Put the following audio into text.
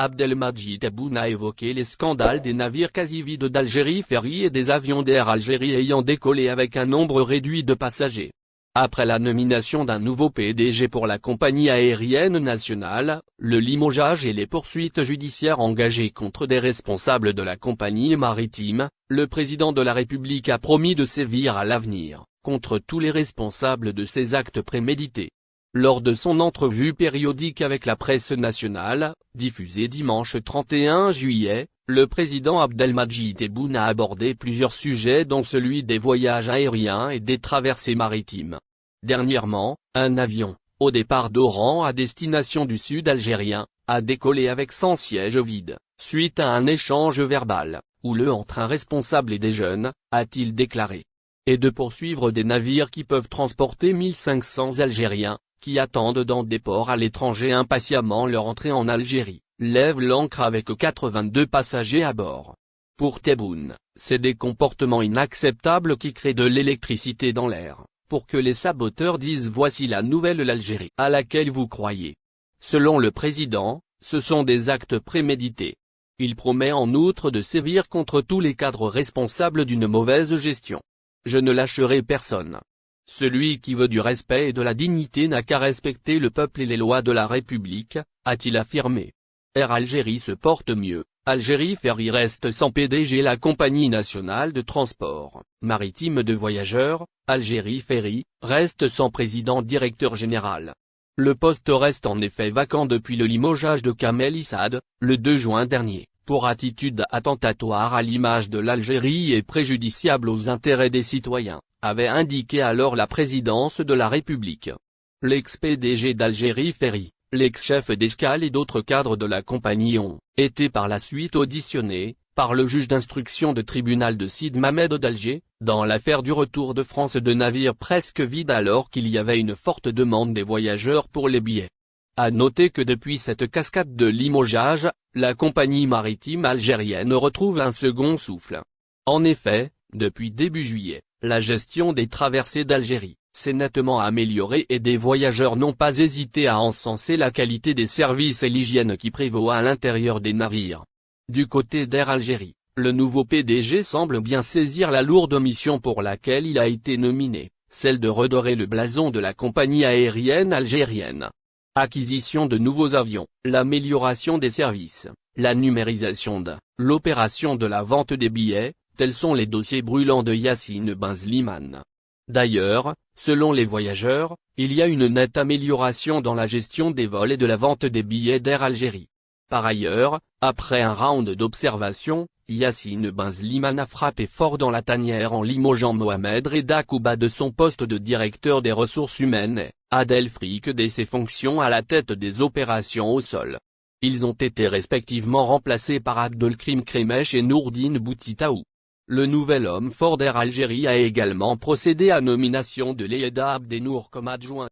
Abdelmadjid Tebboune a évoqué les scandales des navires quasi vides d'Algérie Ferry et des avions d'Air Algérie ayant décollé avec un nombre réduit de passagers. Après la nomination d'un nouveau PDG pour la compagnie aérienne nationale, le limogeage et les poursuites judiciaires engagées contre des responsables de la compagnie maritime, le président de la République a promis de sévir à l'avenir contre tous les responsables de ces actes prémédités. Lors de son entrevue périodique avec la presse nationale, diffusée dimanche 31 juillet, le président Abdelmadjid Tebboune a abordé plusieurs sujets dont celui des voyages aériens et des traversées maritimes. Dernièrement, un avion, au départ d'Oran à destination du sud algérien, a décollé avec son siège vide, suite à un échange verbal, houleux entre un responsable et des jeunes, a-t-il déclaré. Et de poursuivre des navires qui peuvent transporter 1500 Algériens, qui attendent dans des ports à l'étranger impatiemment leur entrée en Algérie, lève l'ancre avec 82 passagers à bord. Pour Tebboune, c'est des comportements inacceptables qui créent de l'électricité dans l'air, pour que les saboteurs disent voici la nouvelle l'Algérie à laquelle vous croyez. Selon le président, ce sont des actes prémédités. Il promet en outre de sévir contre tous les cadres responsables d'une mauvaise gestion. Je ne lâcherai personne. Celui qui veut du respect et de la dignité n'a qu'à respecter le peuple et les lois de la République, a-t-il affirmé. Air Algérie se porte mieux, Algérie Ferry reste sans PDG. La compagnie nationale de transport maritime de voyageurs, Algérie Ferry, reste sans président directeur général. Le poste reste en effet vacant depuis le limogeage de Kamel Issad, le 2 juin dernier, pour attitude attentatoire à l'image de l'Algérie et préjudiciable aux intérêts des citoyens, avait indiqué alors la présidence de la République. L'ex-PDG d'Algérie Ferry, l'ex-chef d'escale et d'autres cadres de la compagnie ont été par la suite auditionnés par le juge d'instruction de tribunal de Sidi Mamed d'Alger, dans l'affaire du retour de France de navires presque vides alors qu'il y avait une forte demande des voyageurs pour les billets. À noter que depuis cette cascade de limogeage, la compagnie maritime algérienne retrouve un second souffle. En effet, depuis début juillet, la gestion des traversées d'Algérie s'est nettement améliorée et des voyageurs n'ont pas hésité à encenser la qualité des services et l'hygiène qui prévaut à l'intérieur des navires. Du côté d'Air Algérie, le nouveau PDG semble bien saisir la lourde mission pour laquelle il a été nominé, celle de redorer le blason de la compagnie aérienne algérienne. Acquisition de nouveaux avions, l'amélioration des services, la numérisation de l'opération de la vente des billets, tels sont les dossiers brûlants de Yacine Ben Slimane. D'ailleurs, selon les voyageurs, il y a une nette amélioration dans la gestion des vols et de la vente des billets d'Air Algérie. Par ailleurs, après un round d'observation, Yacine Ben Slimane a frappé fort dans la tanière en limogeant Mohamed Reda Kouba de son poste de directeur des ressources humaines et Adel Frique de ses fonctions à la tête des opérations au sol. Ils ont été respectivement remplacés par Abdelkrim Kremesh et Nourdine Boutitaou. Le nouvel homme fort d'Air Algérie a également procédé à nomination de Leyda Abdenour comme adjoint.